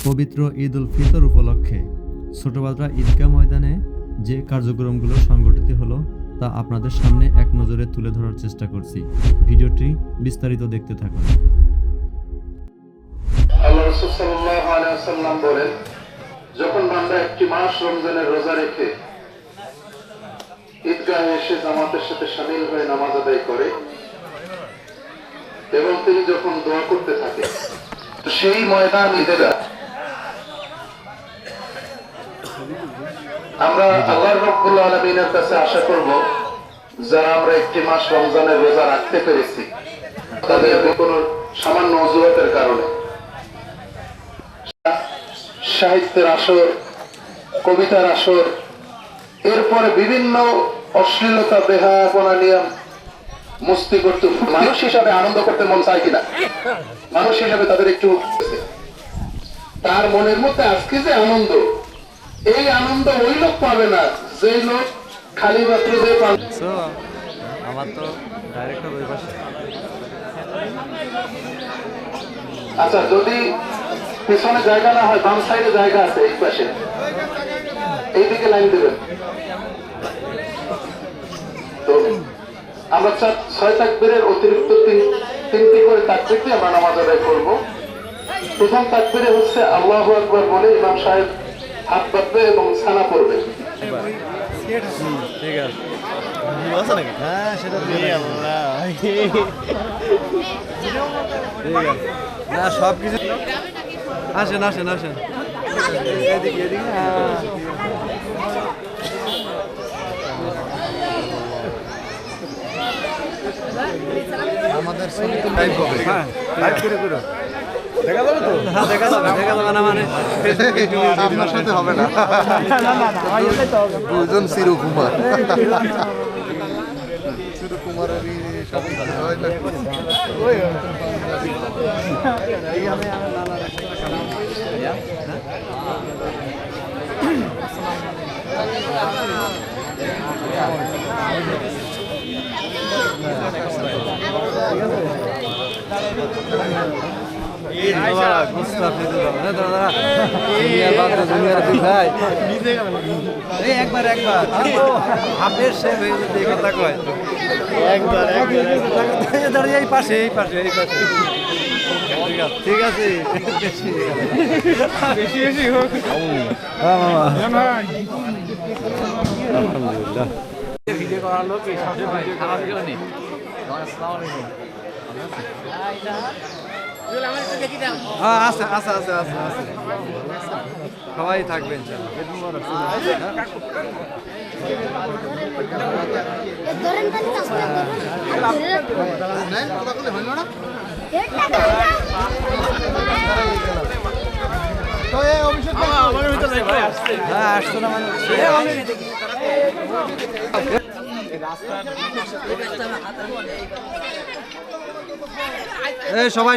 পবিত্র ঈদ উল ফিতর উপলক্ষে ছোটবাজার ঈদগাহ ময়দানে যে কার্যক্রমগুলো সংগঠিত হলো তা আপনাদের সামনে এক নজরে তুলে ধরার চেষ্টা করছি। ভিডিওটি বিস্তারিত দেখতে থাকুন। আল্লাহ রাসূল সাল্লাল্লাহু আলাইহি ওয়াসাল্লাম বলেন, যখন বান্দা একটি মাস রমজানের রোজা রেখে ঈদগাহে এসে জামাতের সাথে শামিল হয়ে নামাজ আদায় করে এবং তিনি যখন দোয়া করতে থাকে, তো সেই ময়দান ঈদেরা আমরা আল্লাহ রাব্বুল আলামিনের কাছে আশা করব, যারা আমরা একটি মাস রমজানের রোজা রাখতে পেরেছি তাদের কোনো সামান্য অজুহাতের কারণে সাহিত্যের আসর, কবিতার আসর, এরপরে বিভিন্ন অশ্লীলতা বেহায়াপনা নিয়ে মস্তি করতে, মানুষ হিসাবে আনন্দ করতে মন চায় কিনা? মানুষ হিসাবে তাদের একটু তার মনের মধ্যে আজকে যে আনন্দ, এই আনন্দ ওই লোক পাবে না যে লোক খালি মাত্র যে আমার তো ডাইরেক্টর ওই পাশে। আচ্ছা, যদি পিছনে জায়গা না হয়, বাম সাইডে জায়গা আছে, এই পাশে এইদিকে লাইন দেবেন। তো আমরা 6 তাকবীরের অতিরিক্ত তিনটি করে তাকবীর দিয়ে আমরা নামাজ আদায় করবো। প্রথম তাকবীরে হচ্ছে আল্লাহু আকবার বলে ইমাম সাহেব হাত পাতবে এবং সানা পড়বে। ঠিক আছে, হ্যাঁ সেটা না সব কিছু। আসেন আসেন আসেন, এদিকে এদিকে। আমাদের ছবি তো লাইভ হবে, হ্যাঁ লাইভ করে করো, দেখা যাবে তো? হ্যাঁ দেখা যাবে, দেখা যাবে না মানে আপনার সাথে হবে না, দুজন চিরু কুমার, চিরু কুমারের সাথে হয় না। একবার একবার হাফের শেষ হয়ে যেতে কথা কয়, একবার এই পাশে এই পাশে এই পাশে। ঠিক আছে, বেশি বেশি বেশি হোক। আলহামদুলিল্লাহ, ভিডিও করার লোক খারাপ নেই। আচ্ছা আচ্ছা আচ্ছা আচ্ছা আচ্ছা, সবাই থাকবেন। আসতো না মানে সবাই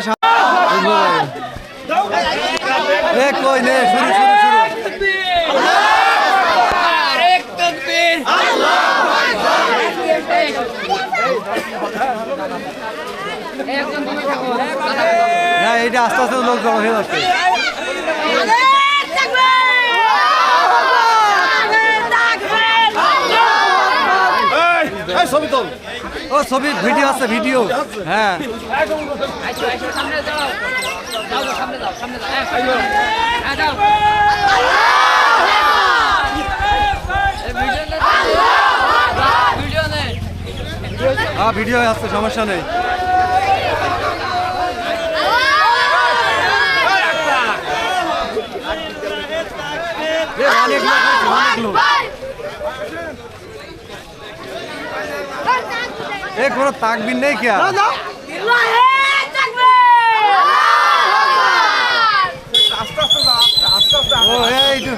কই নে, শুরু শুরু শুরু। হ্যাঁ এইটা আস্তে আস্তে লোক জমা হয়ে যাচ্ছে। ছবি তো, ও ছবি ভিডিও আছে, ভিডিও। হ্যাঁ ভিডিও আসছে, সমস্যা নেই। অনেক লোক, অনেক লোক। কোনো তাকবির নেই কি? ও এইটু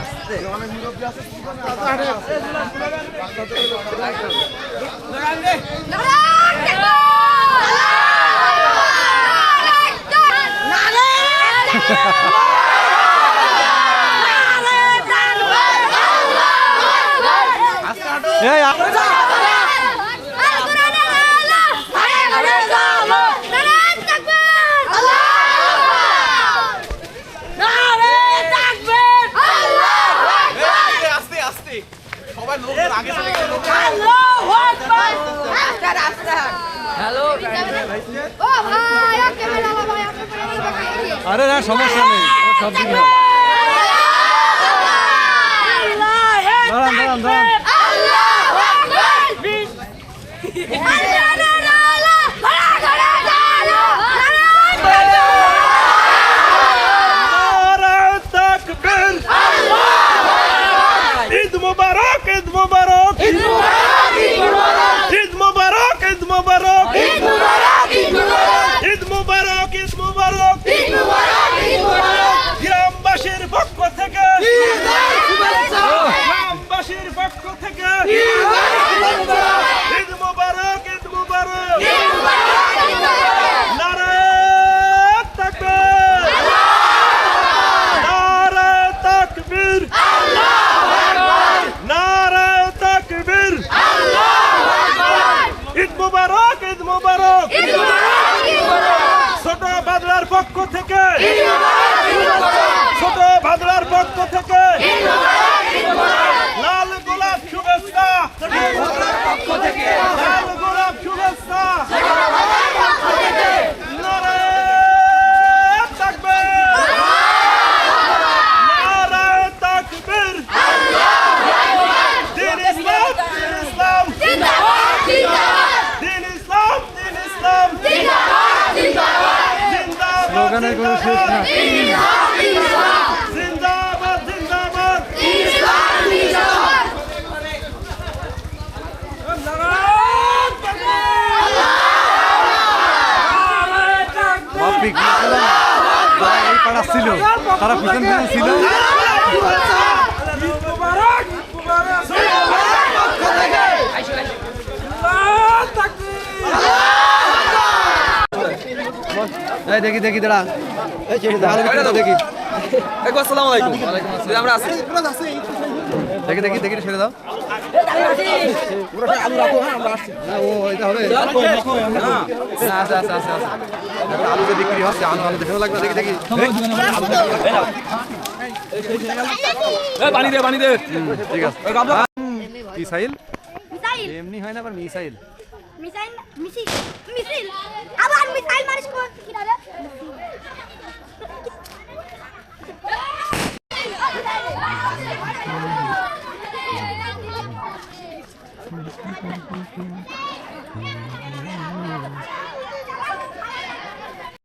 ও ভাই ওকে মেলা ভাই আপনি আরে না সমস্যা নেই সব দিন হয়। দাঁড়ান দাঁড়ান দাঁড়ান আল্লাহু আকবার ঈদ মুবারক ঈদ মুবারক ঈদ মুবারক ঈদ মুবারক ঈদ মুবারক ঈদ মুবারক ঈদ মুবারক ঈদ মুবারক ঈদ মুবারক গ্রামবাসীর পক্ষ থেকে গ্রামবাসীর পক্ষ থেকে ঈদ মুবারক ঈদ মুবারক নারায়ে তাকবীর নারায়ে তাকবীর নারায়ে তাকবীর ঈদ মুবারক ঈদ মুবারক ছোট বাদলার পক্ষ থেকে ছোট বাদলার পক্ষ থেকে লাল গোলাপ শুভেচ্ছা লাল গোলাপ শুভেচ্ছা নারায়ে তাকবীর নারায়ে তাকবীর দিন ইসলাম দিন ইসলাম দিন ইসলাম দিন ইসলাম জিন্দাবাদ স্লোগানের কোনো শেষ না জিন্দাবাদ জিন্দাবাদ বাপি গিয়েছিলাম যারা এই পাড়া ছিল তারা পিছন পিছন ছিল এই দেখি দেখি দাঁড়া দেখি আসসালামু আলাইকুম আমরা আছি দেখি দেখি দেখি ছেড়ে দাও না, ও এটা হবে না, আচ্ছা আচ্ছা আচ্ছা আচ্ছা এখন আলু যে বিক্রি হচ্ছে আলু দেখে লাগবে দেখি দেখি পানি দে পানি দে ঠিক আছে মিসাইল মিসাইল এমনি হয় না আবার মিসাইল মিসাইল মিসাইল আবার মিসাইল মারিস কি রে